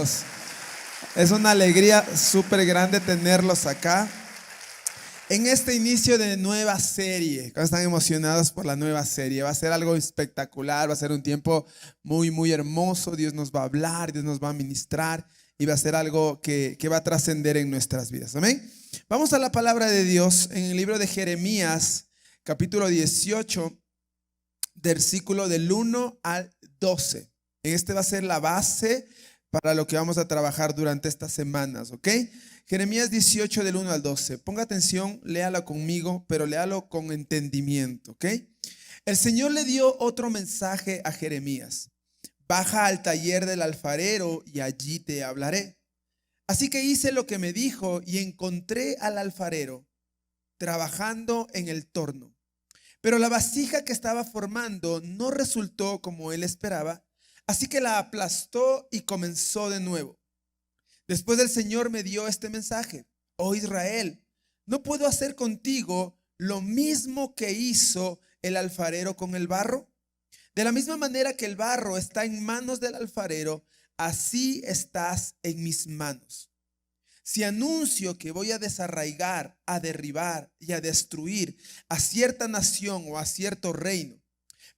Dios. Es una alegría súper grande tenerlos acá en este inicio de nueva serie. Están emocionados por la nueva serie. Va a ser algo espectacular, va a ser un tiempo muy, muy hermoso. Dios nos va a hablar, Dios nos va a ministrar y va a ser algo que va a trascender en nuestras vidas. Amén. Vamos a la palabra de Dios en el libro de Jeremías, capítulo 18, versículo del 1 al 12. Este va a ser la base para lo que vamos a trabajar durante estas semanas, ¿ok? Jeremías 18 del 1 al 12. Ponga atención, léalo conmigo, pero léalo con entendimiento, ¿ok? El Señor le dio otro mensaje a Jeremías. Baja al taller del alfarero y allí te hablaré. Así que hice lo que me dijo y encontré al alfarero trabajando en el torno. Pero la vasija que estaba formando no resultó como él esperaba, así que la aplastó y comenzó de nuevo. Después el Señor me dio este mensaje: oh Israel, ¿no puedo hacer contigo lo mismo que hizo el alfarero con el barro? De la misma manera que el barro está en manos del alfarero, así estás en mis manos. Si anuncio que voy a desarraigar, a derribar y a destruir a cierta nación o a cierto reino,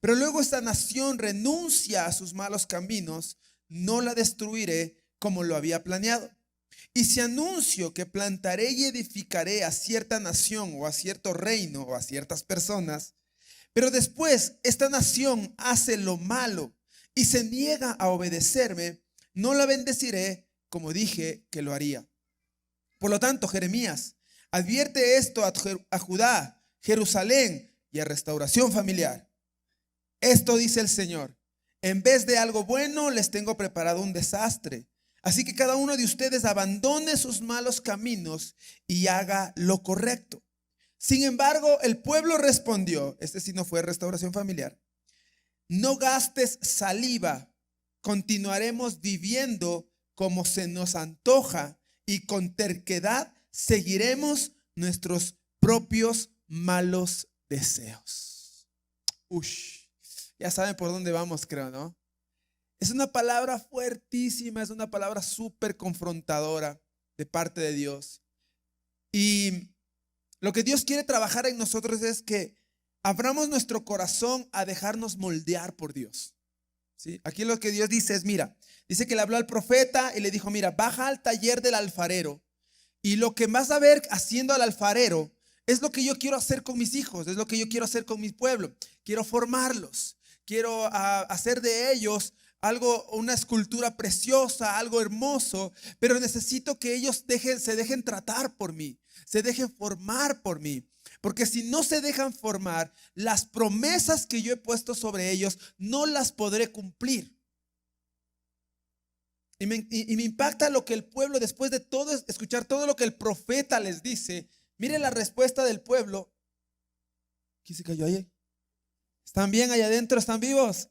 pero luego esta nación renuncia a sus malos caminos, no la destruiré como lo había planeado. Y si anuncio que plantaré y edificaré a cierta nación o a cierto reino o a ciertas personas, pero después esta nación hace lo malo y se niega a obedecerme, no la bendeciré como dije que lo haría. Por lo tanto, Jeremías, advierte esto a Judá, Jerusalén y a Restauración Familiar. Esto dice el Señor: en vez de algo bueno, les tengo preparado un desastre. Así que cada uno de ustedes abandone sus malos caminos y haga lo correcto. Sin embargo, el pueblo respondió, este sí no fue Restauración Familiar: no gastes saliva, continuaremos viviendo como se nos antoja y con terquedad seguiremos nuestros propios malos deseos. Ya saben por dónde vamos, creo, ¿no? Es una palabra fuertísima, es una palabra súper confrontadora de parte de Dios. Y lo que Dios quiere trabajar en nosotros es que abramos nuestro corazón a dejarnos moldear por Dios. ¿Sí? Aquí lo que Dios dice es, mira, dice que le habló al profeta y le dijo: mira, baja al taller del alfarero y lo que vas a ver haciendo al alfarero es lo que yo quiero hacer con mis hijos, es lo que yo quiero hacer con mi pueblo. Quiero formarlos, quiero hacer de ellos algo, una escultura preciosa, algo hermoso, pero necesito que ellos se dejen tratar por mí, se dejen formar por mí. Porque si no se dejan formar, las promesas que yo he puesto sobre ellos no las podré cumplir. Y me impacta lo que el pueblo, después de todo, escuchar todo lo que el profeta les dice. Mire la respuesta del pueblo. ¿Quién se cayó ahí? ¿Están bien allá adentro? ¿Están vivos?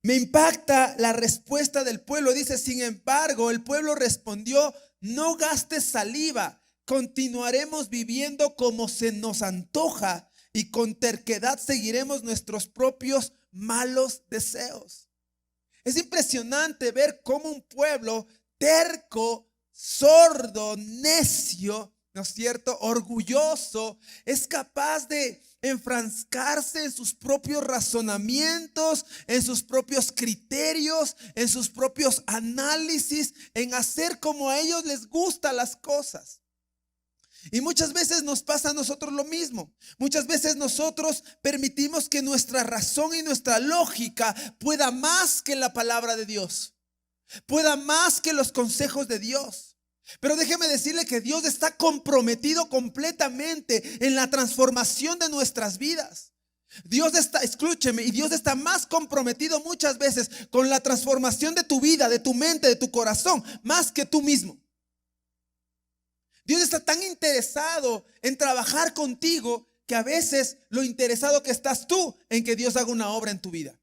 Me impacta la respuesta del pueblo. Dice: sin embargo, el pueblo respondió: no gastes saliva, continuaremos viviendo como se nos antoja y con terquedad seguiremos nuestros propios malos deseos. Es impresionante ver cómo un pueblo terco, sordo, necio, ¿no es cierto?, orgulloso, es capaz de enfrascarse en sus propios razonamientos, en sus propios criterios, en sus propios análisis, en hacer como a ellos les gustan las cosas. Y muchas veces nos pasa a nosotros lo mismo. Muchas veces nosotros permitimos que nuestra razón y nuestra lógica pueda más que la palabra de Dios, pueda más que los consejos de Dios. Pero déjeme decirle que Dios está comprometido completamente en la transformación de nuestras vidas. Dios está, escúcheme, y Dios está más comprometido muchas veces con la transformación de tu vida, de tu mente, de tu corazón, más que tú mismo. Dios está tan interesado en trabajar contigo que a veces lo interesado que estás tú en que Dios haga una obra en tu vida.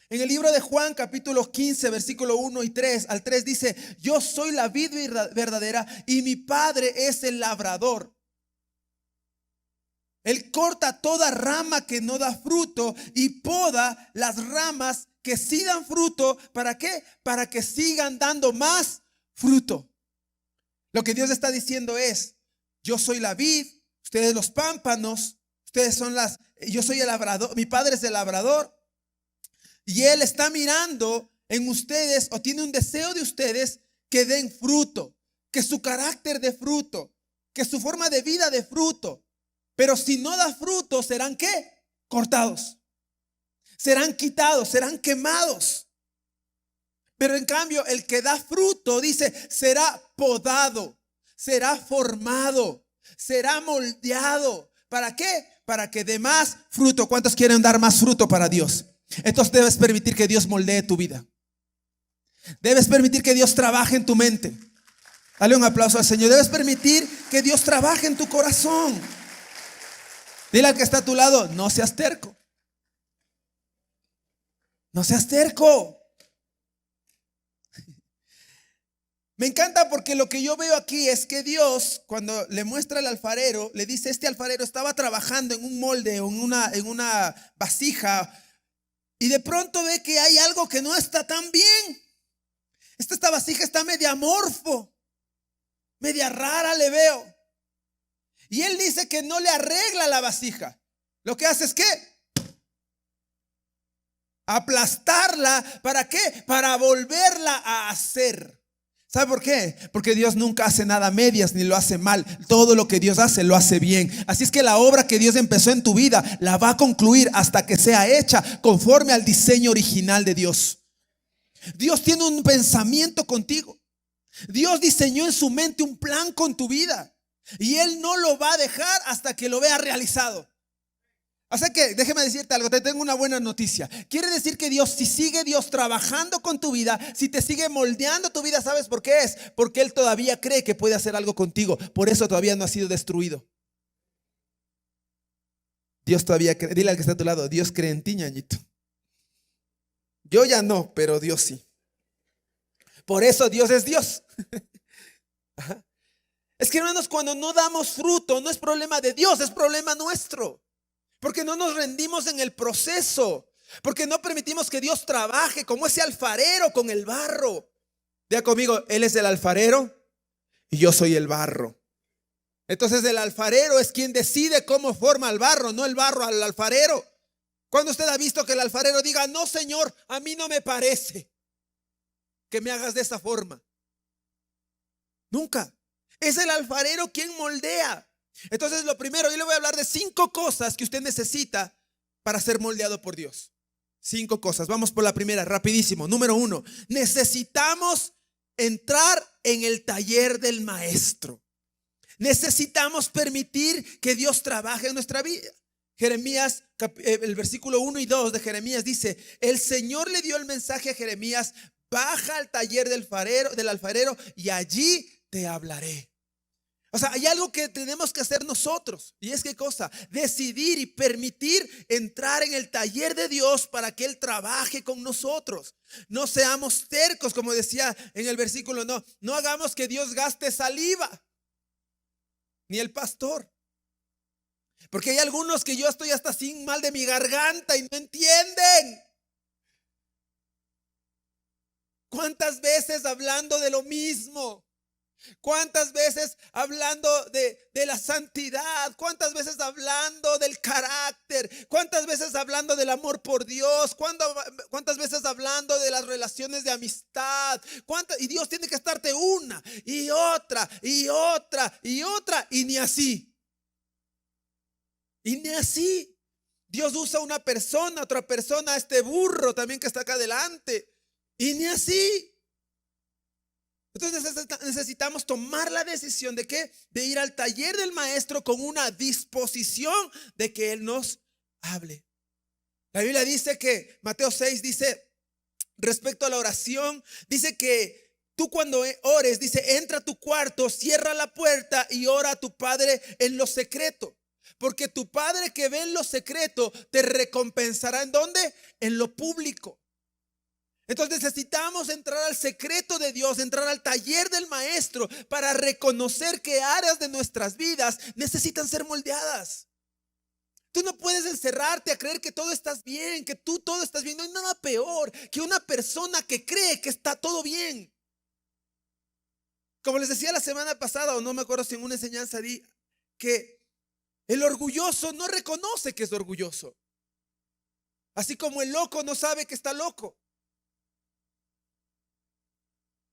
En el libro de Juan, capítulo 15, versículo 1 y 3 al 3 dice: yo soy la vid verdadera y mi Padre es el labrador. Él corta toda rama que no da fruto y poda las ramas que sí dan fruto. ¿Para qué? Para que sigan dando más fruto. Lo que Dios está diciendo es: yo soy la vid, ustedes los pámpanos, yo soy el labrador, mi padre es el labrador. Y Él está mirando en ustedes, o tiene un deseo de ustedes, que den fruto, que su carácter dé fruto, que su forma de vida dé fruto. Pero si no da fruto, ¿serán qué? Cortados. Serán quitados, serán quemados. Pero en cambio, el que da fruto, dice, será podado, será formado, será moldeado. ¿Para qué? Para que dé más fruto. ¿Cuántos quieren dar más fruto para Dios? Entonces debes permitir que Dios moldee tu vida. Debes permitir que Dios trabaje en tu mente. Dale un aplauso al Señor. Debes permitir que Dios trabaje en tu corazón. Dile al que está a tu lado: no seas terco. No seas terco. Me encanta porque lo que yo veo aquí es que Dios, cuando le muestra al alfarero, le dice: este alfarero estaba trabajando en un molde o en una vasija, y de pronto ve que hay algo que no está tan bien. Esta vasija está media amorfo, media rara le veo. Y él dice que no le arregla la vasija. Lo que hace es ¿qué? Aplastarla. ¿Para qué? Para volverla a hacer. ¿Sabe por qué? Porque Dios nunca hace nada a medias ni lo hace mal. Todo lo que Dios hace lo hace bien. Así es que la obra que Dios empezó en tu vida la va a concluir hasta que sea hecha conforme al diseño original de Dios. Dios tiene un pensamiento contigo. Dios diseñó en su mente un plan con tu vida, y Él no lo va a dejar hasta que lo vea realizado. O sea que déjeme decirte algo, te tengo una buena noticia. Quiere decir que Dios, si sigue Dios trabajando con tu vida, si te sigue moldeando tu vida, ¿sabes por qué es? Porque Él todavía cree que puede hacer algo contigo. Por eso todavía no ha sido destruido. Dios todavía cree. Dile al que está a tu lado: Dios cree en ti, ñañito. Yo ya no, pero Dios sí. Por eso Dios es Dios. Es que, hermanos, cuando no damos fruto, no es problema de Dios, es problema nuestro. Porque no nos rendimos en el proceso. Porque no permitimos que Dios trabaje como ese alfarero con el barro. Diga conmigo: Él es el alfarero y yo soy el barro. Entonces el alfarero es quien decide cómo forma el barro, no el barro al alfarero. ¿Cuándo usted ha visto que el alfarero diga: no, Señor, a mí no me parece que me hagas de esa forma? Nunca. Es el alfarero quien moldea. Entonces, lo primero, yo le voy a hablar de 5 cosas que usted necesita para ser moldeado por Dios. 5 cosas. Vamos por la primera, rapidísimo. Número 1, necesitamos entrar en el taller del maestro. Necesitamos permitir que Dios trabaje en nuestra vida. Jeremías, el versículo 1 y 2 de Jeremías dice: el Señor le dio el mensaje a Jeremías: baja al taller del alfarero y allí te hablaré. O sea, hay algo que tenemos que hacer nosotros, y es ¿qué cosa? Decidir y permitir entrar en el taller de Dios para que Él trabaje con nosotros. No seamos tercos, como decía en el versículo, no hagamos que Dios gaste saliva, ni el pastor. Porque hay algunos que yo estoy hasta sin mal de mi garganta y no entienden. ¿Cuántas veces hablando de lo mismo? ¿Cuántas veces hablando de la santidad? ¿Cuántas veces hablando del carácter? ¿Cuántas veces hablando del amor por Dios? ¿Cuántas veces hablando de las relaciones de amistad? Y Dios tiene que estarte una y otra y otra y otra, y ni así. Y ni así. Dios usa una persona, otra persona, este burro también que está acá adelante, y ni así. Entonces necesitamos tomar la decisión de ¿qué? De ir al taller del maestro con una disposición de que Él nos hable. La Biblia dice que, Mateo 6 dice, respecto a la oración, dice que tú cuando ores, dice, entra a tu cuarto, cierra la puerta y ora a tu Padre en lo secreto. Porque tu Padre que ve en lo secreto te recompensará ¿en dónde? En lo público. Entonces necesitamos entrar al secreto de Dios, entrar al taller del maestro para reconocer que áreas de nuestras vidas necesitan ser moldeadas. Tú no puedes encerrarte a creer que todo estás bien, que tú todo estás bien. No hay nada peor que una persona que cree que está todo bien. Como les decía la semana pasada, o no me acuerdo si en una enseñanza di que el orgulloso no reconoce que es orgulloso. Así como el loco no sabe que está loco.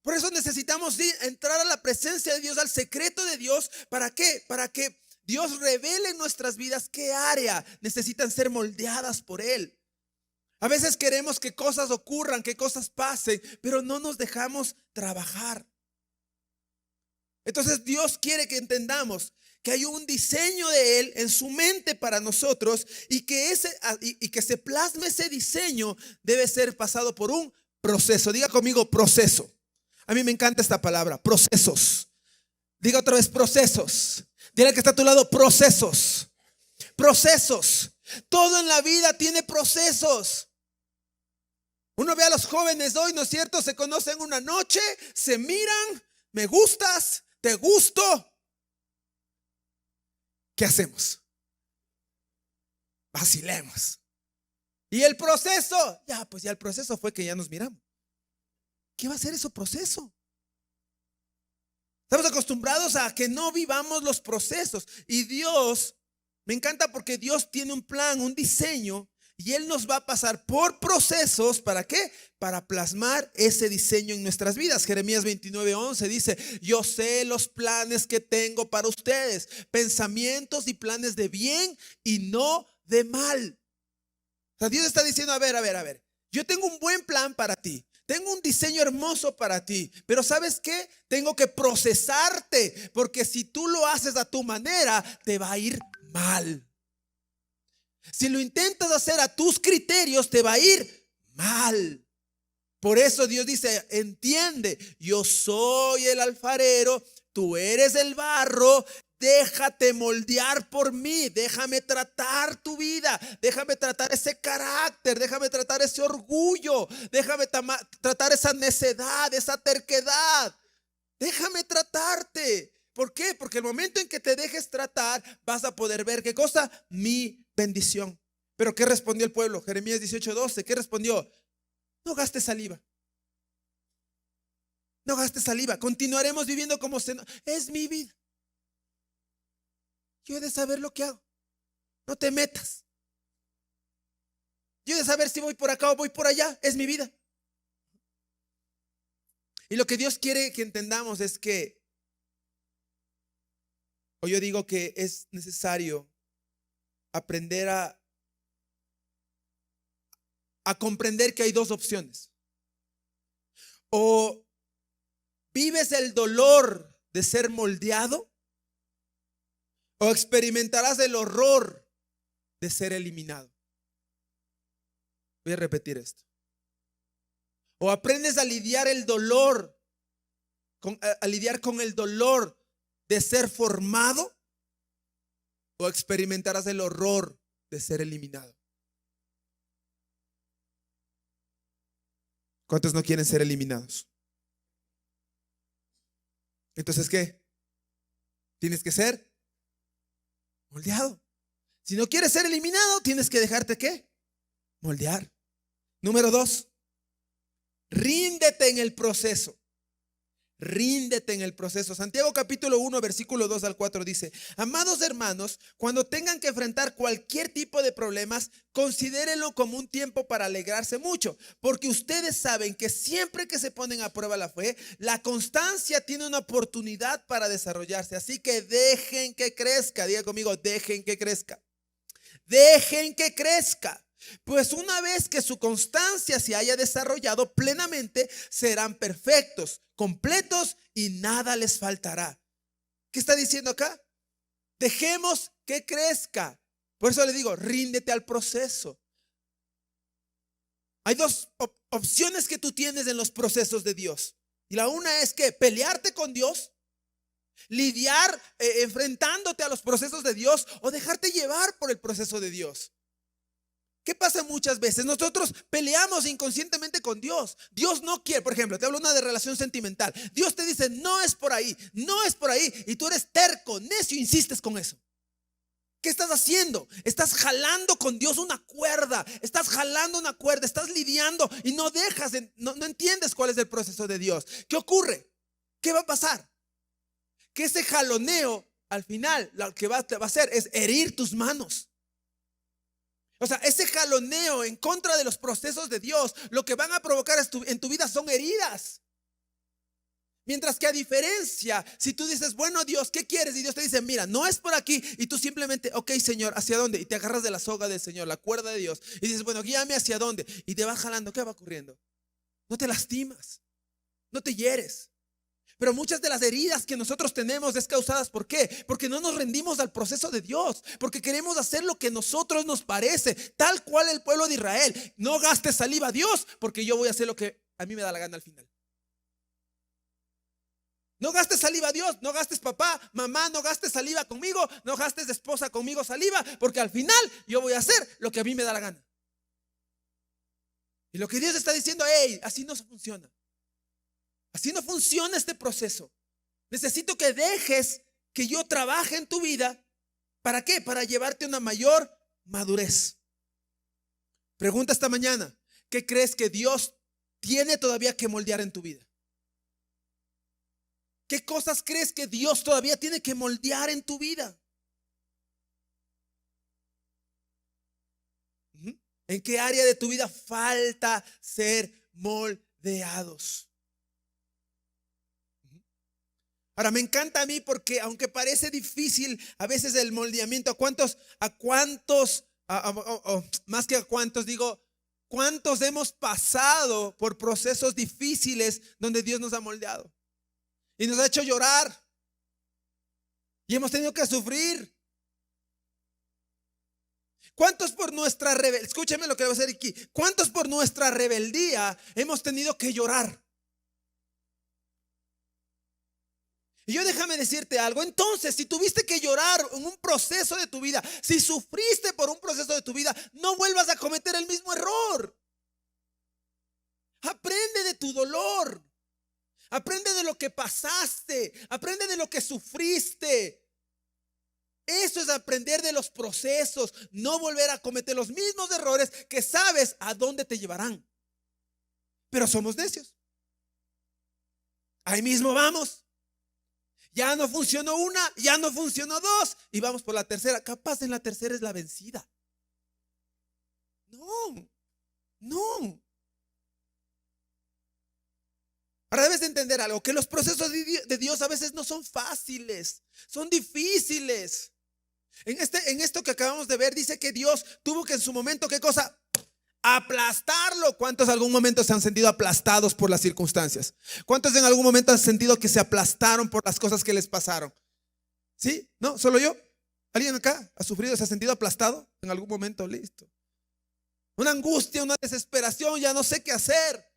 Por eso necesitamos entrar a la presencia de Dios, al secreto de Dios. ¿Para qué? Para que Dios revele en nuestras vidas qué área necesitan ser moldeadas por Él. A veces queremos que cosas ocurran, que cosas pasen, pero no nos dejamos trabajar. Entonces Dios quiere que entendamos que hay un diseño de Él en su mente para nosotros y que se plasme ese diseño debe ser pasado por un proceso. Diga conmigo proceso. A mí me encanta esta palabra, procesos. Diga otra vez procesos. Dile al que está a tu lado, procesos. Procesos. Todo en la vida tiene procesos. Uno ve a los jóvenes hoy, ¿no es cierto? Se conocen una noche, se miran, me gustas, te gusto. ¿Qué hacemos? Vacilemos. ¿Y el proceso? Ya, pues ya el proceso fue que ya nos miramos. ¿Qué va a ser ese proceso? Estamos acostumbrados a que no vivamos los procesos. Y Dios, me encanta porque Dios tiene un plan, un diseño. Y Él nos va a pasar por procesos. ¿Para qué? Para plasmar ese diseño en nuestras vidas. Jeremías 29:11 dice: yo sé los planes que tengo para ustedes, pensamientos y planes de bien y no de mal. O sea, Dios está diciendo, a ver, yo tengo un buen plan para ti. Tengo un diseño hermoso para ti, pero ¿sabes qué? Tengo que procesarte, porque si tú lo haces a tu manera, te va a ir mal. Si lo intentas hacer a tus criterios, te va a ir mal. Por eso Dios dice, entiende, yo soy el alfarero, tú eres el barro. Déjate moldear por mí, déjame tratar tu vida, déjame tratar ese carácter, déjame tratar ese orgullo, déjame tratar esa necedad, esa terquedad. Déjame tratarte. ¿Por qué? Porque el momento en que te dejes tratar, vas a poder ver, ¿qué cosa? Mi bendición. Pero ¿qué respondió el pueblo? Jeremías 18:12, ¿qué respondió? No gastes saliva. No gastes saliva. Continuaremos viviendo como es mi vida. Yo he de saber lo que hago. No te metas. Yo he de saber si voy por acá o voy por allá. Es mi vida. Y lo que Dios quiere que entendamos es que, o yo digo que es necesario aprender a comprender que hay dos opciones. O vives el dolor de ser moldeado, o experimentarás el horror de ser eliminado. Voy a repetir esto. O aprendes a lidiar el dolor, a lidiar con el dolor de ser formado, o experimentarás el horror de ser eliminado. ¿Cuántos no quieren ser eliminados? Entonces, ¿qué? Tienes que ser moldeado. Si no quieres ser eliminado, tienes que dejarte, ¿qué? Moldear. Número 2, ríndete en el proceso. Ríndete en el proceso. Santiago capítulo 1 versículo 2 al 4 dice: amados hermanos, cuando tengan que enfrentar cualquier tipo de problemas, considérenlo como un tiempo para alegrarse mucho, porque ustedes saben que siempre que se ponen a prueba la fe, la constancia tiene una oportunidad para desarrollarse. Así que dejen que crezca. Diga conmigo, dejen que crezca. Dejen que crezca. Pues una vez que su constancia se haya desarrollado plenamente, serán perfectos, completos y nada les faltará. ¿Qué está diciendo acá? Dejemos que crezca. Por eso le digo, ríndete al proceso. Hay dos opciones que tú tienes en los procesos de Dios. Y la una es que pelearte con Dios, lidiar enfrentándote a los procesos de Dios, o dejarte llevar por el proceso de Dios. ¿Qué pasa muchas veces? Nosotros peleamos inconscientemente con Dios. Dios no quiere, por ejemplo, te hablo una de relación sentimental. Dios te dice, no es por ahí, no es por ahí. Y tú eres terco, necio, insistes con eso. ¿Qué estás haciendo? Estás jalando con Dios una cuerda. Estás jalando una cuerda. Estás lidiando y no dejas, no entiendes cuál es el proceso de Dios. ¿Qué ocurre? ¿Qué va a pasar? Que ese jaloneo al final lo que va a hacer es herir tus manos. O sea, ese jaloneo en contra de los procesos de Dios, lo que van a provocar en tu vida son heridas. Mientras que a diferencia, si tú dices, bueno Dios, ¿qué quieres? Y Dios te dice, mira, no es por aquí. Y tú simplemente, ok Señor, ¿hacia dónde? Y te agarras de la soga del Señor, la cuerda de Dios. Y dices, bueno, guíame hacia dónde. Y te vas jalando, ¿qué va ocurriendo? No te lastimas, no te hieres. Pero muchas de las heridas que nosotros tenemos es causadas, ¿por qué? Porque no nos rendimos al proceso de Dios, porque queremos hacer lo que a nosotros nos parece, tal cual el pueblo de Israel. No gastes saliva a Dios, porque yo voy a hacer lo que a mí me da la gana al final. No gastes saliva a Dios, no gastes papá, mamá, no gastes saliva conmigo, no gastes esposa conmigo saliva, porque al final yo voy a hacer lo que a mí me da la gana. Y lo que Dios está diciendo, hey, así no funciona. Así no funciona este proceso. Necesito que dejes que yo trabaje en tu vida. ¿Para qué? Para llevarte a una mayor madurez. Pregunta esta mañana, ¿qué crees que Dios tiene todavía que moldear en tu vida? ¿Qué cosas crees que Dios todavía tiene que moldear en tu vida? ¿En qué área de tu vida falta ser moldeados? Ahora me encanta a mí porque aunque parece difícil a veces el moldeamiento, más que a cuántos digo, ¿cuántos hemos pasado por procesos difíciles donde Dios nos ha moldeado? Y nos ha hecho llorar. Y hemos tenido que sufrir. ¿Cuántos por nuestra rebeldía? Escúchame lo que voy a hacer aquí. ¿Cuántos por nuestra rebeldía hemos tenido que llorar? Y yo déjame decirte algo. Entonces, si tuviste que llorar en un proceso de tu vida, si sufriste por un proceso de tu vida, no vuelvas a cometer el mismo error. Aprende de tu dolor. Aprende de lo que pasaste. Aprende de lo que sufriste. Eso es aprender de los procesos. No volver a cometer los mismos errores que sabes a dónde te llevarán. Pero somos necios. Ahí mismo vamos. Ya no funcionó una, ya no funcionó dos, y vamos por la tercera. Capaz en la tercera es la vencida. No. Ahora debes de entender algo, que los procesos de Dios a veces no son fáciles, son difíciles. En esto que acabamos de ver dice que Dios tuvo que en su momento, ¿qué cosa? Aplastarlo. ¿Cuántos en algún momento se han sentido aplastados por las circunstancias? ¿Cuántos en algún momento han sentido que se aplastaron por las cosas que les pasaron? ¿Sí? ¿No? ¿Solo yo? ¿Alguien acá ha sufrido, se ha sentido aplastado en algún momento? Listo. Una angustia, una desesperación, ya no sé qué hacer.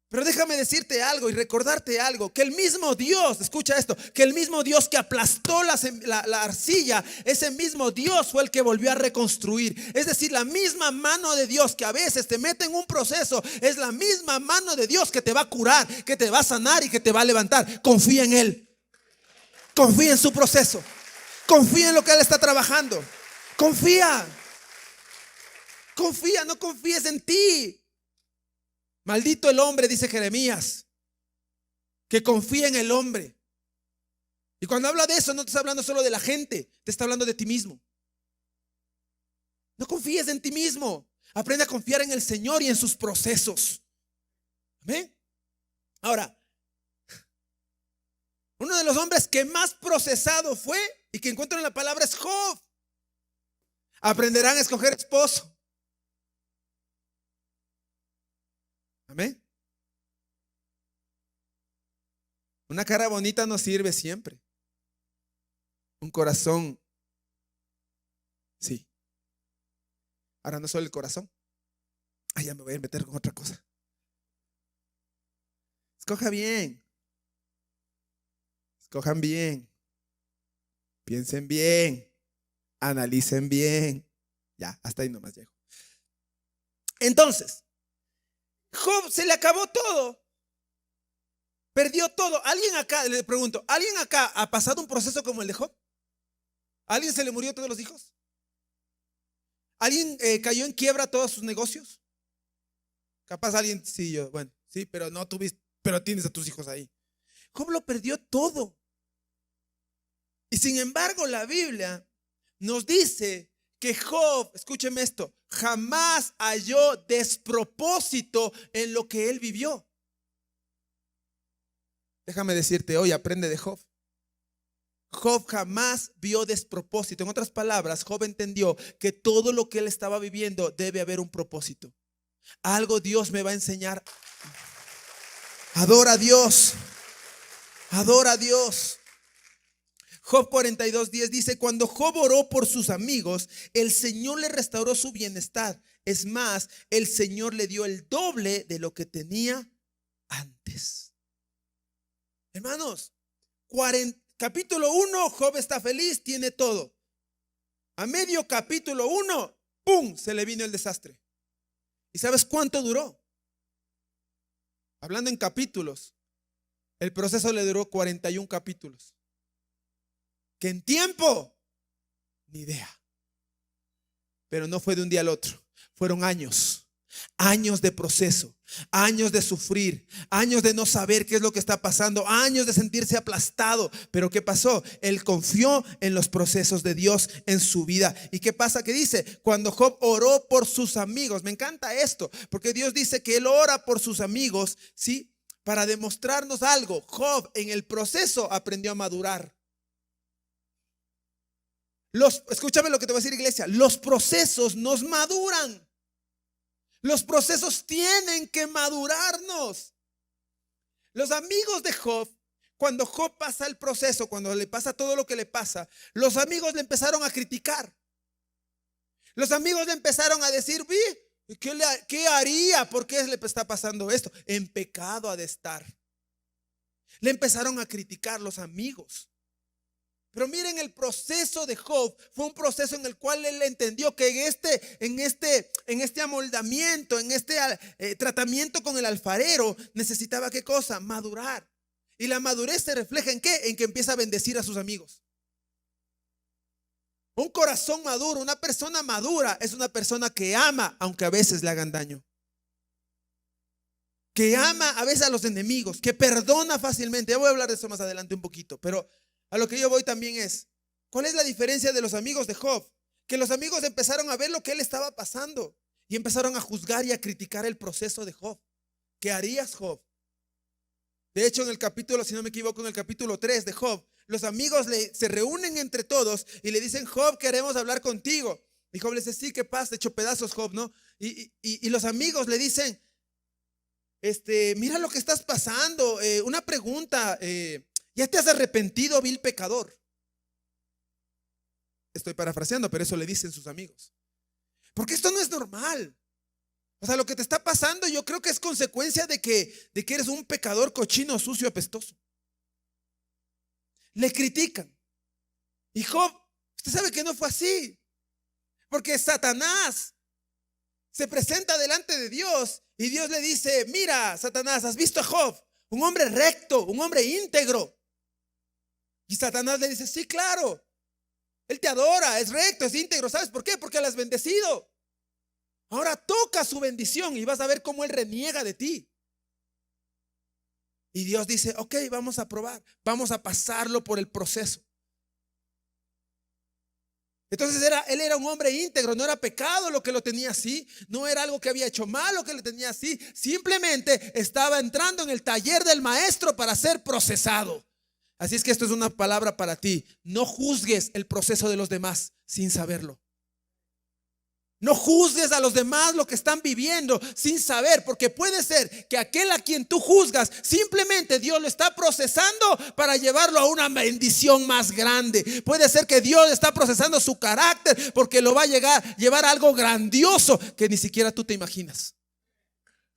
Pero déjame decirte algo y recordarte algo, que el mismo Dios, escucha esto, que el mismo Dios que aplastó la arcilla, ese mismo Dios fue el que volvió a reconstruir. Es decir, la misma mano de Dios que a veces te mete en un proceso, es la misma mano de Dios que te va a curar, que te va a sanar y que te va a levantar. Confía en Él. Confía en su proceso. Confía en lo que Él está trabajando. Confía. Confía, no confíes en ti. Maldito el hombre, dice Jeremías, que confía en el hombre. Y cuando habla de eso, no te está hablando solo de la gente, te está hablando de ti mismo. No confíes en ti mismo. Aprende a confiar en el Señor y en sus procesos. ¿Amén? Ahora, uno de los hombres que más procesado fue y que encuentro en la palabra es Job. Aprenderán a escoger esposo. Amén. Una cara bonita no sirve siempre. Un corazón, sí. Ahora no solo el corazón. Ya me voy a meter con otra cosa. Escoja bien. Escojan bien. Piensen bien. Analicen bien. Ya, hasta ahí nomás llego. Entonces, Job se le acabó todo. Perdió todo. ¿Alguien acá, le pregunto, alguien acá ha pasado un proceso como el de Job? ¿A alguien se le murió todos los hijos? ¿Alguien cayó en quiebra todos sus negocios? Capaz alguien, sí, yo, bueno, sí, pero no tuviste, pero tienes a tus hijos ahí. Job lo perdió todo. Y sin embargo, la Biblia nos dice que Job, escúcheme esto, jamás halló despropósito en lo que él vivió. Déjame decirte hoy, aprende de Job. Job jamás vio despropósito. En otras palabras, Job entendió que todo lo que él estaba viviendo debe haber un propósito. Algo Dios me va a enseñar. Adora a Dios. Adora a Dios. Job 42:10 dice: cuando Job oró por sus amigos, el Señor le restauró su bienestar. Es más, el Señor le dio el doble de lo que tenía antes. Hermanos, capítulo 1, Job está feliz, tiene todo. A medio capítulo 1, ¡pum!, se le vino el desastre. ¿Y sabes cuánto duró? Hablando en capítulos, el proceso le duró 41 capítulos. ¿Que en tiempo? Ni idea. Pero no fue de un día al otro. Fueron años. Años de proceso, años de sufrir, años de no saber qué es lo que está pasando, años de sentirse aplastado. Pero ¿qué pasó? Él confió en los procesos de Dios en su vida. ¿Y qué pasa? Que dice, cuando Job oró por sus amigos. Me encanta esto, porque Dios dice que él ora por sus amigos, ¿sí? Para demostrarnos algo. Job en el proceso aprendió a madurar. Escúchame lo que te voy a decir, iglesia. Los procesos nos maduran. Los procesos tienen que madurarnos. Los amigos de Job, cuando Job pasa el proceso, cuando le pasa todo lo que le pasa, los amigos le empezaron a criticar. Los amigos le empezaron a decir: ¿qué haría? ¿Por qué le está pasando esto? En pecado ha de estar. Le empezaron a criticar los amigos. Pero miren, el proceso de Job fue un proceso en el cual él entendió que en este amoldamiento, en este tratamiento con el alfarero, necesitaba ¿qué cosa? Madurar. Y la madurez se refleja ¿en qué? En que empieza a bendecir a sus amigos. Un corazón maduro, una persona madura es una persona que ama aunque a veces le hagan daño. Que ama a veces a los enemigos, que perdona fácilmente. Ya voy a hablar de eso más adelante un poquito, pero a lo que yo voy también es, ¿cuál es la diferencia de los amigos de Job? Que los amigos empezaron a ver lo que él estaba pasando y empezaron a juzgar y a criticar el proceso de Job. ¿Qué harías, Job? De hecho, en el capítulo, si no me equivoco, en el capítulo 3 de Job, los amigos se reúnen entre todos y le dicen: Job, queremos hablar contigo. Y Job les dice: sí, ¿qué pasa? Hecho pedazos, Job, ¿no? Y los amigos le dicen: mira lo que estás pasando. Una pregunta, ¿ya te has arrepentido, vil pecador? Estoy parafraseando, pero eso le dicen sus amigos. Porque esto no es normal. O sea, lo que te está pasando yo creo que es consecuencia de que eres un pecador cochino, sucio, apestoso. Le critican. Y Job, usted sabe que no fue así. Porque Satanás se presenta delante de Dios y Dios le dice: mira, Satanás, ¿has visto a Job? Un hombre recto, un hombre íntegro. Y Satanás le dice: sí, claro. Él te adora, es recto, es íntegro. ¿Sabes por qué? Porque le has bendecido. Ahora toca su bendición y vas a ver cómo él reniega de ti. Y Dios dice: ok, vamos a probar, vamos a pasarlo por el proceso. Entonces él era un hombre íntegro, no era pecado lo que lo tenía así, no era algo que había hecho mal lo que lo tenía así, simplemente estaba entrando en el taller del maestro para ser procesado. Así es que esto es una palabra para ti: no juzgues el proceso de los demás sin saberlo. No juzgues a los demás lo que están viviendo sin saber, porque puede ser que aquel a quien tú juzgas, simplemente Dios lo está procesando para llevarlo a una bendición más grande. Puede ser que Dios está procesando su carácter porque lo va a llevar a algo grandioso que ni siquiera tú te imaginas.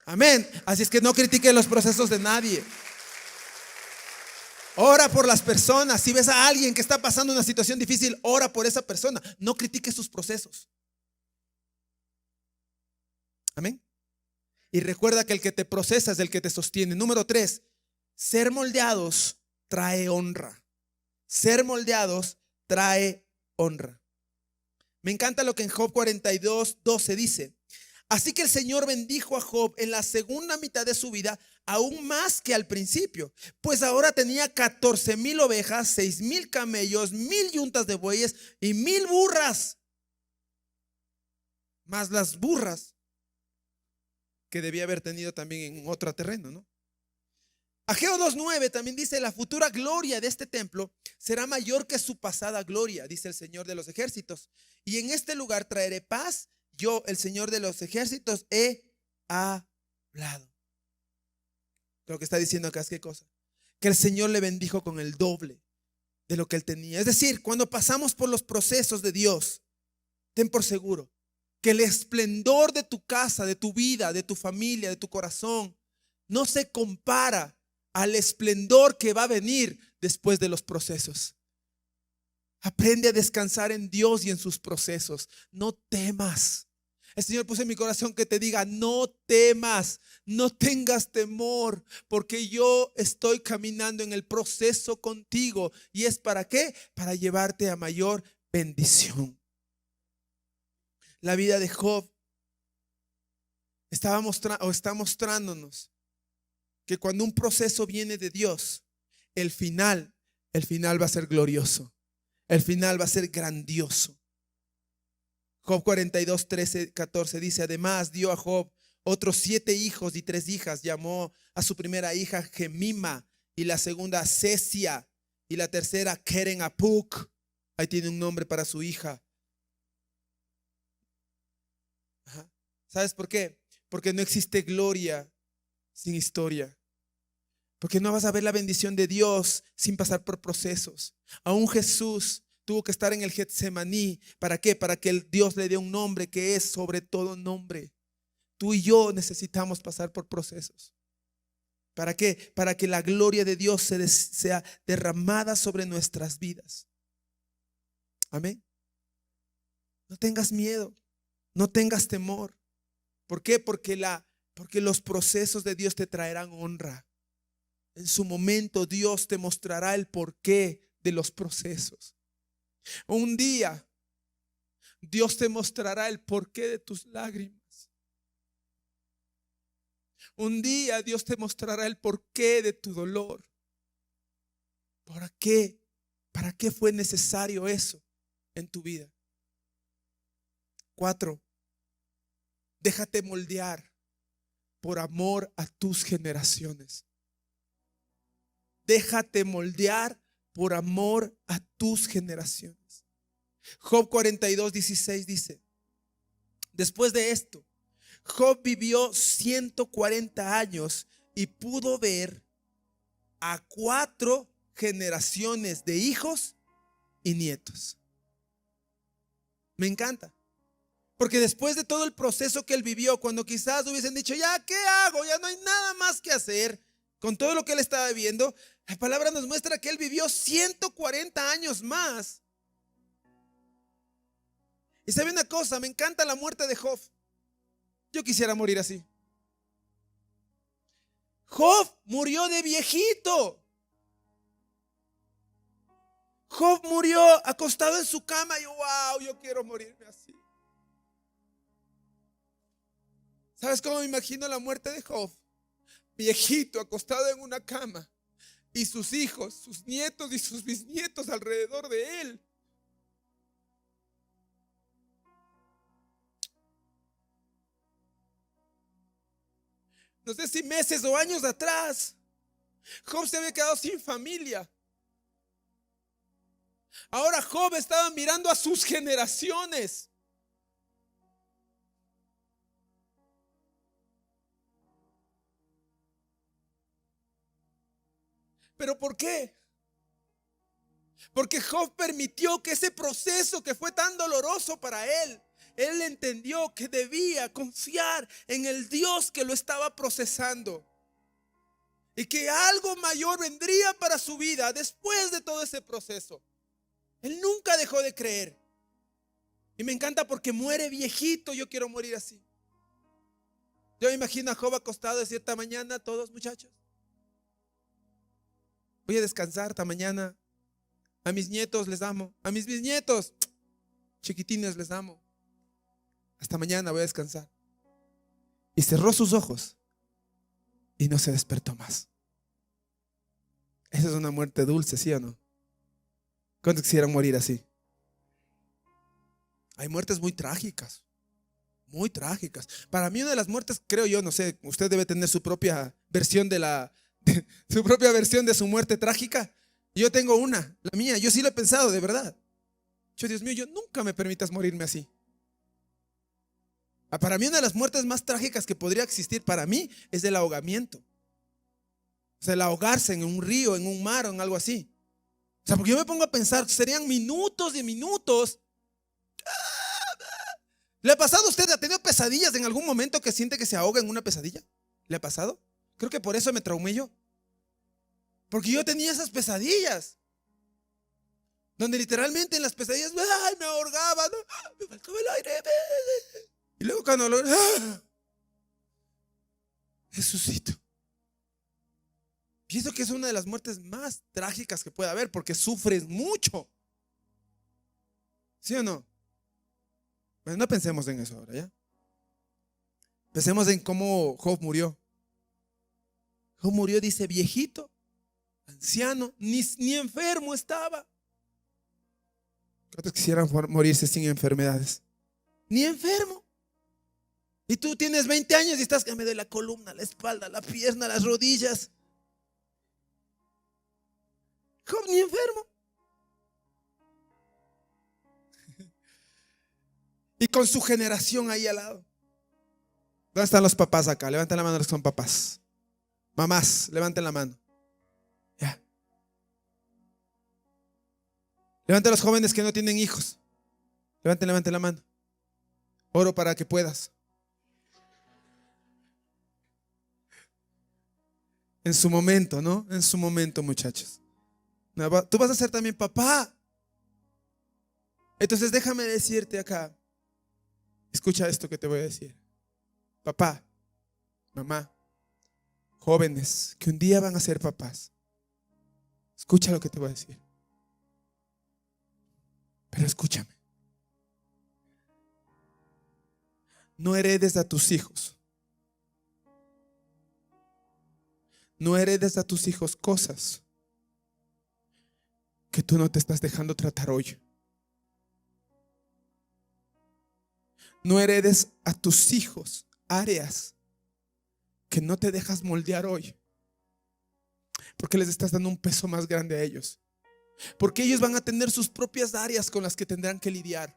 Amén. Así es que no critiques los procesos de nadie. Ora por las personas. Si ves a alguien que está pasando una situación difícil, ora por esa persona. No critiques sus procesos. Amén. Y recuerda que el que te procesa es el que te sostiene. Número 3, ser moldeados trae honra. Ser moldeados trae honra. Me encanta lo que en Job 42:12 dice. Así que el Señor bendijo a Job en la segunda mitad de su vida, aún más que al principio, pues ahora tenía 14,000 ovejas, 6,000 camellos, 1,000 yuntas de bueyes y 1,000 burras, más las burras que debía haber tenido también en otro terreno, ¿no? Ageo 2:9 también dice: la futura gloria de este templo será mayor que su pasada gloria, dice el Señor de los ejércitos. Y en este lugar traeré paz. Yo, el Señor de los ejércitos, he hablado. Lo que está diciendo acá es qué cosa: que el Señor le bendijo con el doble de lo que él tenía. Es decir, cuando pasamos por los procesos de Dios, ten por seguro que el esplendor de tu casa, de tu vida, de tu familia, de tu corazón, no se compara al esplendor que va a venir después de los procesos. Aprende a descansar en Dios y en sus procesos. No temas. El Señor puso en mi corazón que te diga: no temas, no tengas temor, porque yo estoy caminando en el proceso contigo. ¿Y es para qué? Para llevarte a mayor bendición. La vida de Job está mostrándonos que cuando un proceso viene de Dios, el final va a ser glorioso. El final va a ser grandioso. Job 42:13-14 dice: además dio a Job otros 7 hijos y 3 hijas. Llamó a su primera hija Gemima, y la segunda Cesia, y la tercera Keren Apuk. Ahí tiene un nombre para su hija. Ajá. ¿Sabes por qué? Porque no existe gloria sin historia. Porque no vas a ver la bendición de Dios sin pasar por procesos. Aún Jesús tuvo que estar en el Getsemaní. ¿Para qué? Para que el Dios le dé un nombre que es sobre todo nombre. Tú y yo necesitamos pasar por procesos. ¿Para qué? Para que la gloria de Dios sea derramada sobre nuestras vidas. Amén. No tengas miedo, no tengas temor. ¿Por qué? Porque los procesos de Dios te traerán honra. En su momento Dios te mostrará el porqué de los procesos. Un día Dios te mostrará el porqué de tus lágrimas. Un día Dios te mostrará el porqué de tu dolor. ¿Para qué? ¿Para qué fue necesario eso en tu vida? 4. Déjate moldear por amor a tus generaciones. Déjate moldear por amor a tus generaciones. Job 42:16 dice: después de esto, Job vivió 140 años y pudo ver a 4 generaciones de hijos y nietos. Me encanta. Porque después de todo el proceso que él vivió, cuando quizás hubiesen dicho: ya, ¿qué hago? Ya no hay nada más que hacer. Con todo lo que él estaba viviendo, la palabra nos muestra que él vivió 140 años más. Y sabe una cosa, me encanta la muerte de Job. Yo quisiera morir así. Job murió de viejito. Job murió acostado en su cama y wow, yo quiero morirme así. ¿Sabes cómo me imagino la muerte de Job? Viejito, acostado en una cama, y sus hijos, sus nietos y sus bisnietos alrededor de él. No sé si meses o años atrás, Job se había quedado sin familia. Ahora Job estaba mirando a sus generaciones. ¿Pero por qué? Porque Job permitió que ese proceso que fue tan doloroso para él entendió que debía confiar en el Dios que lo estaba procesando y que algo mayor vendría para su vida después de todo ese proceso. Él nunca dejó de creer. Y me encanta porque muere viejito. Yo quiero morir así. Yo me imagino a Job acostado de cierta mañana: todos, muchachos, voy a descansar esta mañana. A mis nietos les amo. A mis bisnietos, chiquitines, les amo. Hasta mañana, voy a descansar. Y cerró sus ojos y no se despertó más. Esa es una muerte dulce, ¿sí o no? ¿Cuántos quisieran morir así? Hay muertes muy trágicas. Muy trágicas. Para mí una de las muertes, creo yo, no sé, usted debe tener su propia versión su propia versión de su muerte trágica. Yo tengo una, la mía. Yo sí lo he pensado, de verdad. Dios mío, yo nunca me permitas morirme así. Para mí una de las muertes más trágicas que podría existir para mí es el ahogamiento. O sea, el ahogarse en un río, en un mar o en algo así. O sea, porque yo me pongo a pensar, serían minutos y minutos. ¿Le ha pasado a usted? ¿Ha tenido pesadillas en algún momento que siente que se ahoga en una pesadilla? ¿Le ha pasado? Creo que por eso me traumé yo. Porque yo tenía esas pesadillas. Donde literalmente en las pesadillas, ¡ay, me ahogaba! ¿No? Me faltaba el aire. Y luego cuando Jesucito. Pienso que es una de las muertes más trágicas que puede haber, porque sufres mucho. ¿Sí o no? Bueno, no pensemos en eso ahora, ¿ya? Pensemos en cómo Job murió. Job murió, dice, viejito, anciano, ni enfermo estaba. ¿Cuántos quisieran morirse sin enfermedades? Ni enfermo. Y tú tienes 20 años y estás que me duele la columna, la espalda, la pierna, las rodillas. Job ni enfermo. Y con su generación ahí al lado. ¿Dónde están los papás acá? Levanten la mano los que son papás. Mamás, levanten la mano. Ya. Levanten los jóvenes que no tienen hijos. Levanten la mano. Oro para que puedas. En su momento, ¿no? En su momento, muchachos. Tú vas a ser también papá. Entonces déjame decirte acá. Escucha esto que te voy a decir. Papá, mamá, jóvenes que un día van a ser papás. Escucha lo que te voy a decir. Pero escúchame. No heredes a tus hijos. No heredes a tus hijos cosas que tú no te estás dejando tratar hoy. No heredes a tus hijos áreas que no te dejas moldear hoy, porque les estás dando un peso más grande a ellos. Porque ellos van a tener sus propias áreas con las que tendrán que lidiar.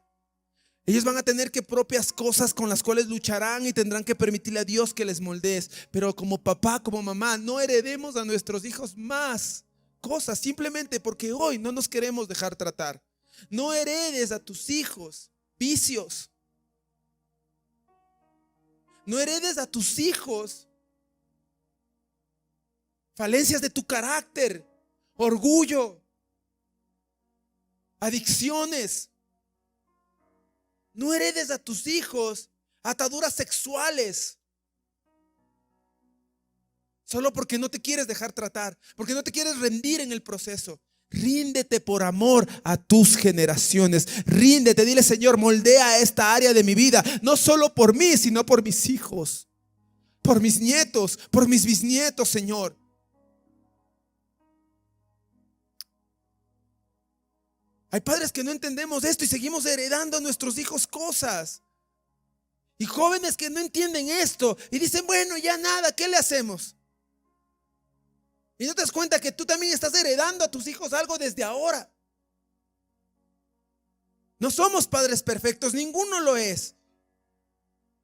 Ellos van a tener que propias cosas con las cuales lucharán y tendrán que permitirle a Dios que les moldees. Pero como papá, como mamá, no heredemos a nuestros hijos más cosas simplemente porque hoy no nos queremos dejar tratar. No heredes a tus hijos vicios. No heredes a tus hijos falencias de tu carácter, orgullo, adicciones. No heredes a tus hijos ataduras sexuales. Solo porque no te quieres dejar tratar, porque no te quieres rendir en el proceso. Ríndete por amor a tus generaciones. Ríndete, dile: Señor, moldea esta área de mi vida, no solo por mí, sino por mis hijos, por mis nietos, por mis bisnietos, Señor. Hay padres que no entendemos esto y seguimos heredando a nuestros hijos cosas. Y jóvenes que no entienden esto y dicen: bueno, ya nada, ¿qué le hacemos? Y no te das cuenta que tú también estás heredando a tus hijos algo desde ahora. No somos padres perfectos, ninguno lo es.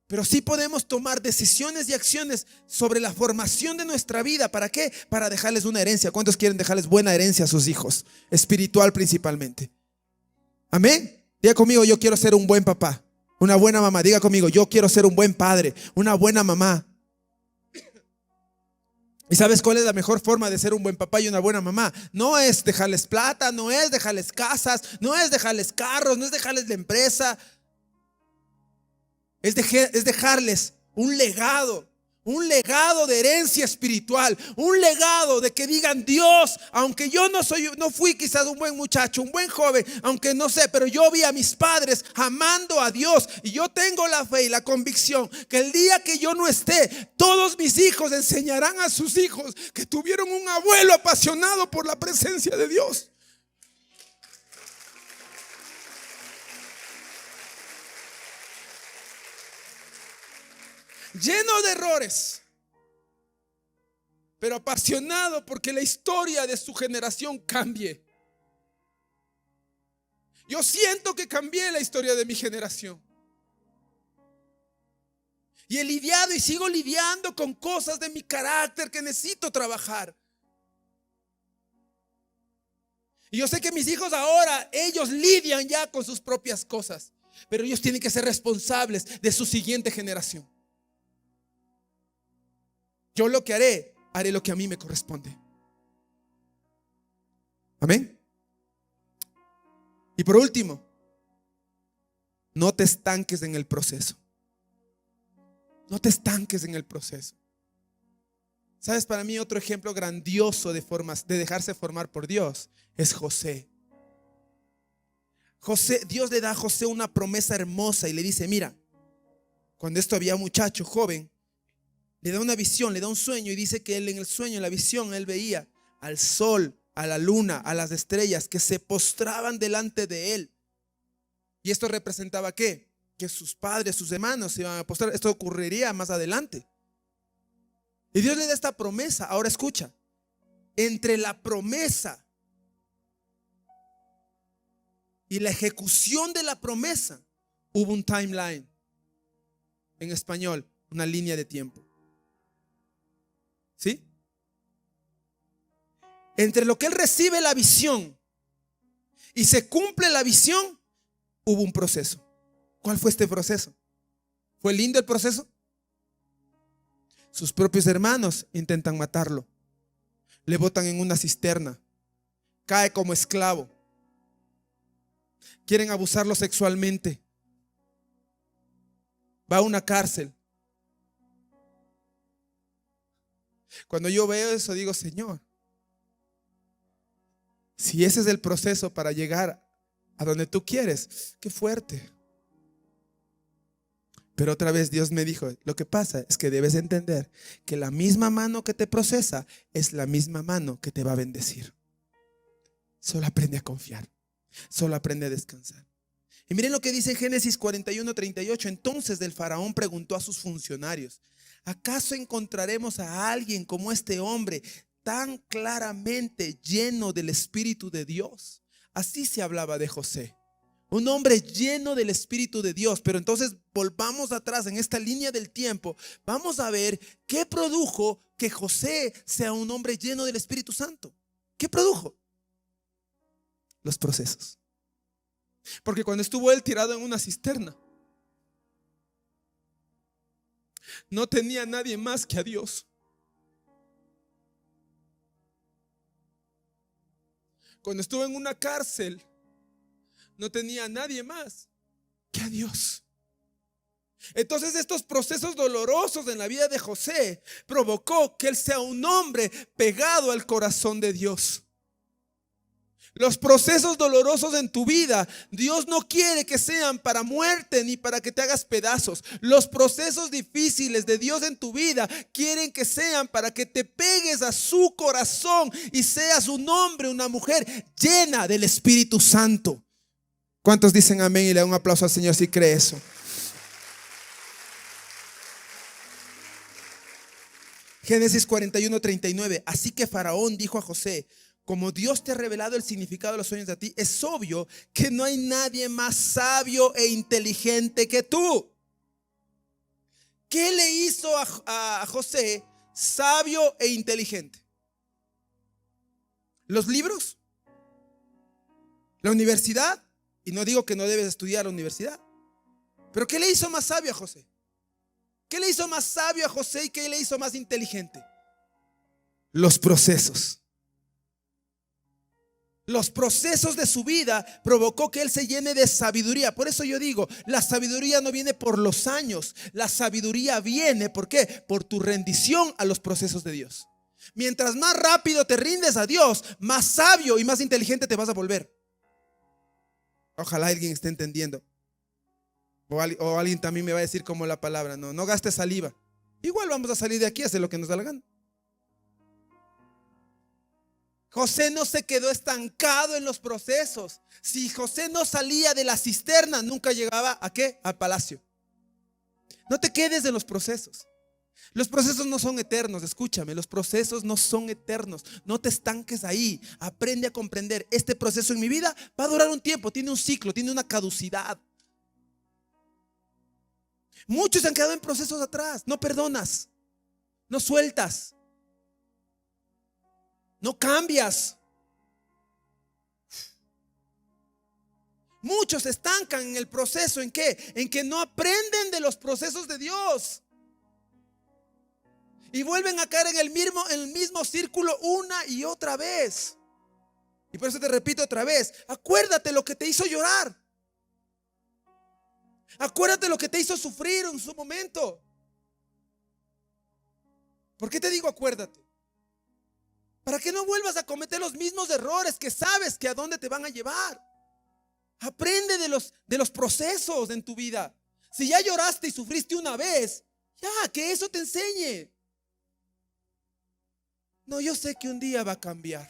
Pero sí podemos tomar decisiones y acciones sobre la formación de nuestra vida. ¿Para qué? Para dejarles una herencia. ¿Cuántos quieren dejarles buena herencia a sus hijos? Espiritual principalmente. Amén. Diga conmigo: yo quiero ser un buen papá, una buena mamá. Diga conmigo: yo quiero ser un buen padre, una buena mamá. ¿Y sabes cuál es la mejor forma de ser un buen papá y una buena mamá? No es dejarles plata, no es dejarles casas, no es dejarles carros, no es dejarles la empresa. Es dejarles un legado, Un legado de herencia espiritual, un legado de que digan: Dios, aunque yo no fui quizás un buen muchacho, un buen joven, aunque no sé, pero yo vi a mis padres amando a Dios, y yo tengo la fe y la convicción que el día que yo no esté, todos mis hijos enseñarán a sus hijos que tuvieron un abuelo apasionado por la presencia de Dios. Lleno de errores, pero apasionado porque la historia de su generación cambie. Yo siento que cambié la historia de mi generación. Y he lidiado y sigo lidiando con cosas de mi carácter que necesito trabajar. Y yo sé que mis hijos ahora, ellos lidian ya con sus propias cosas, pero ellos tienen que ser responsables de su siguiente generación. Yo lo que haré lo que a mí me corresponde. Amén. Y por último, no te estanques en el proceso. No te estanques en el proceso. ¿Sabes? Para mí otro ejemplo grandioso de dejarse formar por Dios es José. Dios le da a José una promesa hermosa y le dice: mira, cuando esto había un muchacho joven, le da una visión, le da un sueño, y dice que él en el sueño, en la visión, él veía al sol, a la luna, a las estrellas que se postraban delante de él. ¿Y esto representaba qué? Que sus padres, sus hermanos se iban a postrar. Esto ocurriría más adelante. Y Dios le da esta promesa. Ahora escucha, entre la promesa y la ejecución de la promesa hubo un timeline. En español, una línea de tiempo. ¿Sí? Entre lo que él recibe la visión y se cumple la visión, hubo un proceso. ¿Cuál fue este proceso? ¿Fue lindo el proceso? Sus propios hermanos intentan matarlo. Le botan en una cisterna. Cae como esclavo. Quieren abusarlo sexualmente. Va a una cárcel. Cuando yo veo eso, digo: Señor, si ese es el proceso para llegar a donde tú quieres, qué fuerte. Pero otra vez Dios me dijo: lo que pasa es que debes entender que la misma mano que te procesa es la misma mano que te va a bendecir. Solo aprende a confiar. Solo aprende a descansar. Y miren lo que dice en Génesis 41:38. Entonces el faraón preguntó a sus funcionarios: ¿acaso encontraremos a alguien como este hombre, tan claramente lleno del Espíritu de Dios? Así se hablaba de José, un hombre lleno del Espíritu de Dios. Pero entonces volvamos atrás en esta línea del tiempo. Vamos a ver qué produjo que José sea un hombre lleno del Espíritu Santo. ¿Qué produjo? Los procesos. Porque cuando estuvo él tirado en una cisterna, no tenía a nadie más que a Dios. Cuando estuvo en una cárcel, no tenía a nadie más que a Dios. Entonces estos procesos dolorosos en la vida de José provocó que él sea un hombre pegado al corazón de Dios. Los procesos dolorosos en tu vida, Dios no quiere que sean para muerte ni para que te hagas pedazos. Los procesos difíciles de Dios en tu vida quieren que sean para que te pegues a su corazón y seas un hombre, una mujer llena del Espíritu Santo. ¿Cuántos dicen amén y le dan un aplauso al Señor si cree eso? Génesis 41:39. Así que Faraón dijo a José: como Dios te ha revelado el significado de los sueños de ti, es obvio que no hay nadie más sabio e inteligente que tú. ¿Qué le hizo a José sabio e inteligente? ¿Los libros? ¿La universidad? Y no digo que no debes estudiar la universidad, pero ¿qué le hizo más sabio a José? ¿Qué le hizo más sabio a José y qué le hizo más inteligente? Los procesos. Los procesos de su vida provocó que él se llene de sabiduría. Por eso yo digo, la sabiduría no viene por los años. La sabiduría viene, ¿por qué? Por tu rendición a los procesos de Dios. Mientras más rápido te rindes a Dios, más sabio y más inteligente te vas a volver. Ojalá alguien esté entendiendo. O alguien también me va a decir como la palabra, no gastes saliva. Igual vamos a salir de aquí a hacer lo que nos da la gana. José no se quedó estancado en los procesos. Si José no salía de la cisterna, nunca llegaba ¿a qué? Al palacio. No te quedes en los procesos. Los procesos no son eternos, escúchame, los procesos no son eternos. No te estanques ahí. Aprende a comprender, este proceso en mi vida va a durar un tiempo, tiene un ciclo, tiene una caducidad. Muchos se han quedado en procesos atrás. No perdonas, no sueltas, no cambias. Muchos se estancan en el proceso. ¿En qué? En que no aprenden de los procesos de Dios. Y vuelven a caer en el mismo círculo una y otra vez. Y por eso te repito otra vez. Acuérdate lo que te hizo llorar. Acuérdate lo que te hizo sufrir en su momento. ¿Por qué te digo acuérdate? Para que no vuelvas a cometer los mismos errores que sabes que a dónde te van a llevar. Aprende de los procesos en tu vida. Si ya lloraste y sufriste una vez, ya, que eso te enseñe. No, yo sé que un día va a cambiar.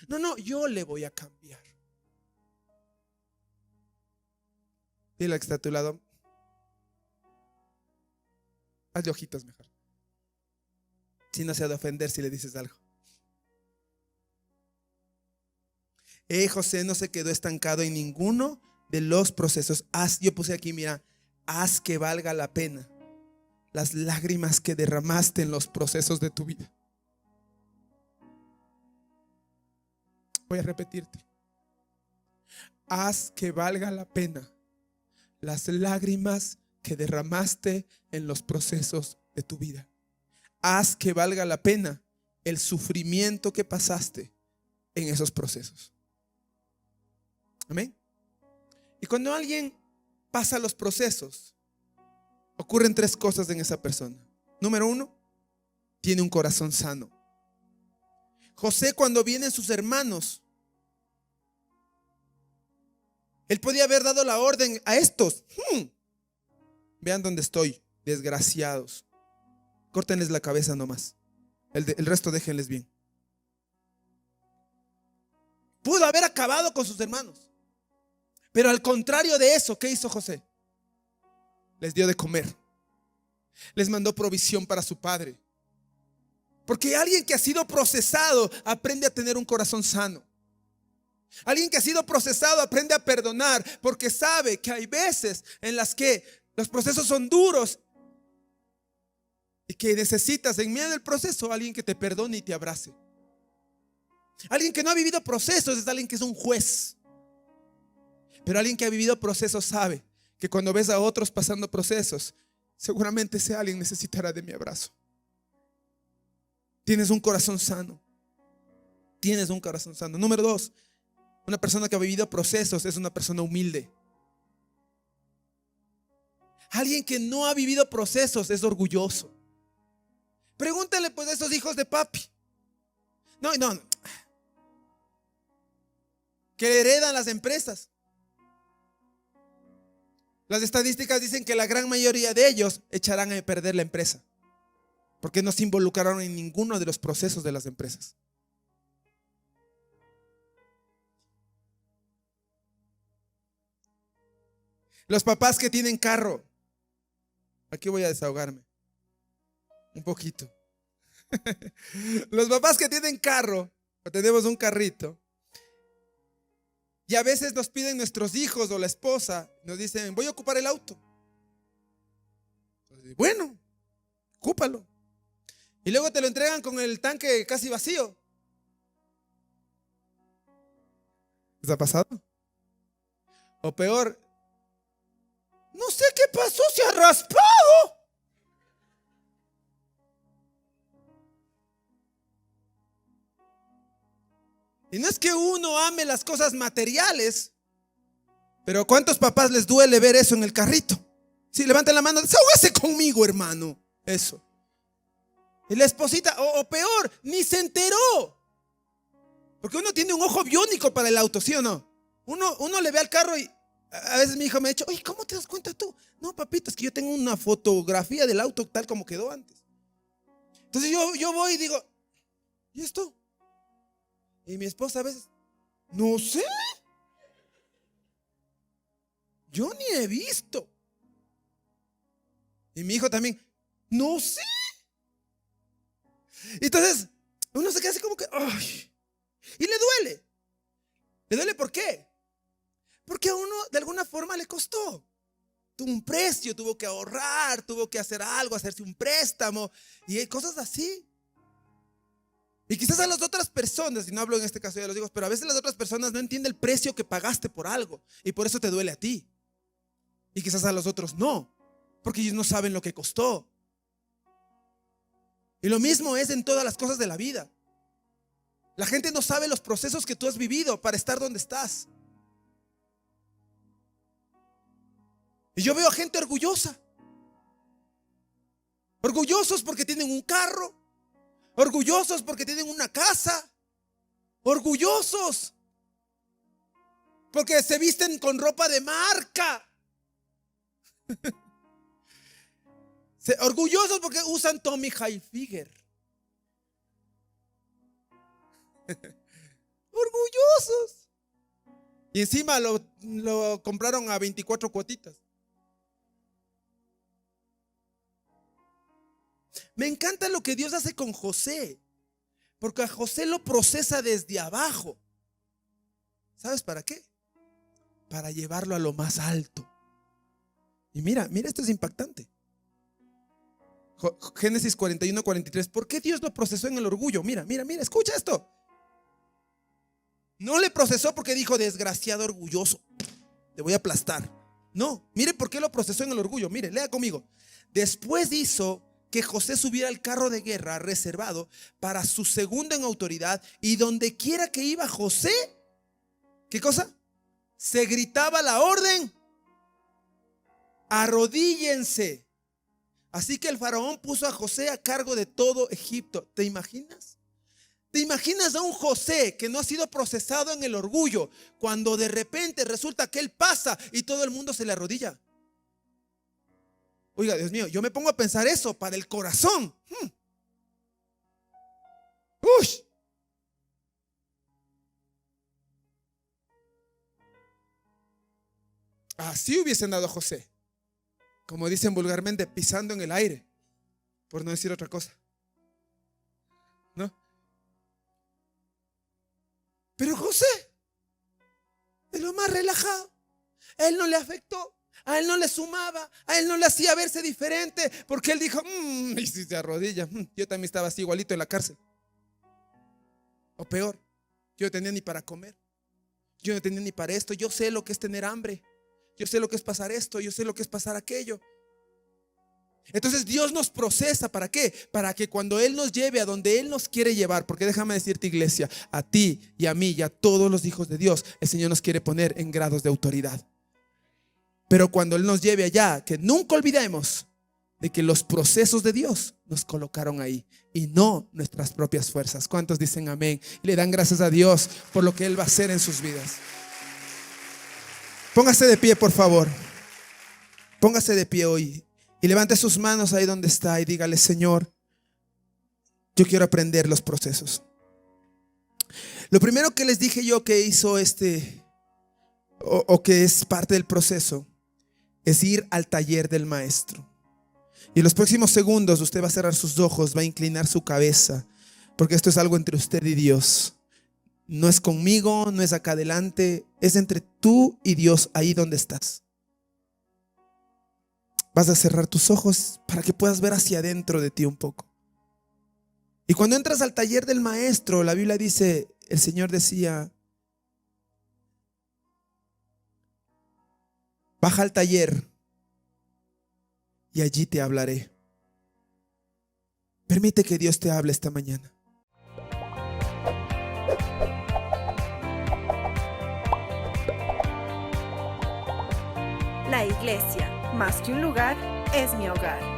No, yo le voy a cambiar. Dile al que está a tu lado, hazle ojitos mejor. Si no se ha de ofender si le dices algo. José no se quedó estancado en ninguno de los procesos. Yo puse aquí, mira, haz que valga la pena las lágrimas que derramaste en los procesos de tu vida. Voy a repetirte. Haz que valga la pena las lágrimas que derramaste en los procesos de tu vida. Haz que valga la pena el sufrimiento que pasaste en esos procesos. Amén. Y cuando alguien pasa los procesos, ocurren tres cosas en esa persona. Número uno, tiene un corazón sano. José, cuando vienen sus hermanos, él podía haber dado la orden a estos. Vean dónde estoy, desgraciados. Córtenles la cabeza nomás. El resto déjenles bien. Pudo haber acabado con sus hermanos. Pero al contrario de eso, ¿qué hizo José? Les dio de comer. Les mandó provisión para su padre. Porque alguien que ha sido procesado aprende a tener un corazón sano. Alguien que ha sido procesado aprende a perdonar, porque sabe que hay veces en las que los procesos son duros y que necesitas en medio del proceso alguien que te perdone y te abrace. Alguien que no ha vivido procesos es alguien que es un juez. Pero alguien que ha vivido procesos sabe que cuando ves a otros pasando procesos, seguramente ese alguien necesitará de mi abrazo. Tienes un corazón sano. Tienes un corazón sano. Número dos, una persona que ha vivido procesos es una persona humilde. Alguien que no ha vivido procesos es orgulloso. Pregúntale pues a esos hijos de papi. No. Que heredan las empresas. Las estadísticas dicen que la gran mayoría de ellos echarán a perder la empresa porque no se involucraron en ninguno de los procesos de las empresas. Los papás que tienen carro. Aquí voy a desahogarme un poquito. Los papás que tienen carro, o tenemos un carrito, y a veces nos piden nuestros hijos o la esposa, nos dicen, voy a ocupar el auto. Entonces, bueno, ocúpalo. Y luego te lo entregan con el tanque casi vacío. ¿Les ha pasado? O peor, no sé qué pasó, se ha raspado. Y no es que uno ame las cosas materiales, pero ¿cuántos papás les duele ver eso en el carrito? Si levanten la mano, desahógase conmigo, hermano. Eso. Y la esposita, o peor, ni se enteró. Porque uno tiene un ojo biónico para el auto, ¿sí o no? Uno le ve al carro y a veces mi hijo me ha dicho, oye, ¿cómo te das cuenta tú? No, papito, es que yo tengo una fotografía del auto tal como quedó antes. Entonces yo voy y digo, ¿y esto? Y mi esposa a veces, no sé. Yo ni he visto. Y mi hijo también, no sé. Entonces, uno se queda así como que, ¡ay! Y le duele. ¿Le duele por qué? Porque a uno de alguna forma le costó. Tuvo un precio, tuvo que ahorrar, tuvo que hacer algo, hacerse un préstamo y cosas así. Y quizás a las otras personas, y no hablo en este caso de los hijos, pero a veces las otras personas no entienden el precio que pagaste por algo y por eso te duele a ti. Y quizás a los otros no, porque ellos no saben lo que costó. Y lo mismo es en todas las cosas de la vida. La gente no sabe los procesos que tú has vivido para estar donde estás. Y yo veo a gente orgullosa. Orgullosos porque tienen un carro. Orgullosos porque tienen una casa. Orgullosos porque se visten con ropa de marca. Orgullosos porque usan Tommy Hilfiger. Orgullosos. Y encima lo compraron a 24 cuotitas. Me encanta lo que Dios hace con José, porque a José lo procesa desde abajo. ¿Sabes para qué? Para llevarlo a lo más alto. Y mira, esto es impactante. Génesis 41-43. ¿Por qué Dios lo procesó en el orgullo? Mira, escucha esto. No le procesó porque dijo, desgraciado orgulloso, te voy a aplastar. No, mire por qué lo procesó en el orgullo. Mire, lea conmigo. Después hizo que José subiera al carro de guerra reservado para su segundo en autoridad, y donde quiera que iba José, ¿qué cosa? Se gritaba la orden: arrodíllense. Así que el faraón puso a José a cargo de todo Egipto. ¿Te imaginas? ¿Te imaginas a un José que no ha sido procesado en el orgullo, cuando de repente resulta que él pasa y todo el mundo se le arrodilla? Oiga, Dios mío, yo me pongo a pensar eso para el corazón. Uy. Así hubiesen dado a José, como dicen vulgarmente, pisando en el aire, por no decir otra cosa, ¿no? Pero José, de lo más relajado, a él no le afectó. A él no le sumaba, a él no le hacía verse diferente, porque él dijo, y si se arrodilla, yo también estaba así igualito en la cárcel. O peor, yo no tenía ni para comer, yo no tenía ni para esto. Yo sé lo que es tener hambre, yo sé lo que es pasar esto, yo sé lo que es pasar aquello. Entonces Dios nos procesa, ¿para qué? Para que cuando Él nos lleve a donde Él nos quiere llevar, porque déjame decirte, iglesia, a ti y a mí y a todos los hijos de Dios, el Señor nos quiere poner en grados de autoridad. Pero cuando Él nos lleve allá, que nunca olvidemos de que los procesos de Dios nos colocaron ahí y no nuestras propias fuerzas. ¿Cuántos dicen amén? Y le dan gracias a Dios por lo que Él va a hacer en sus vidas. Póngase de pie, por favor. Póngase de pie hoy y levante sus manos ahí donde está y dígale: Señor, yo quiero aprender los procesos. Lo primero que les dije yo que hizo o que es parte del proceso, es ir al taller del maestro. Y en los próximos segundos usted va a cerrar sus ojos, va a inclinar su cabeza, porque esto es algo entre usted y Dios. No es conmigo, no es acá adelante, es entre tú y Dios, ahí donde estás. Vas a cerrar tus ojos para que puedas ver hacia adentro de ti un poco. Y cuando entras al taller del maestro, la Biblia dice, el Señor decía: baja al taller y allí te hablaré. Permite que Dios te hable esta mañana. Iglesia, más que un lugar, es mi hogar.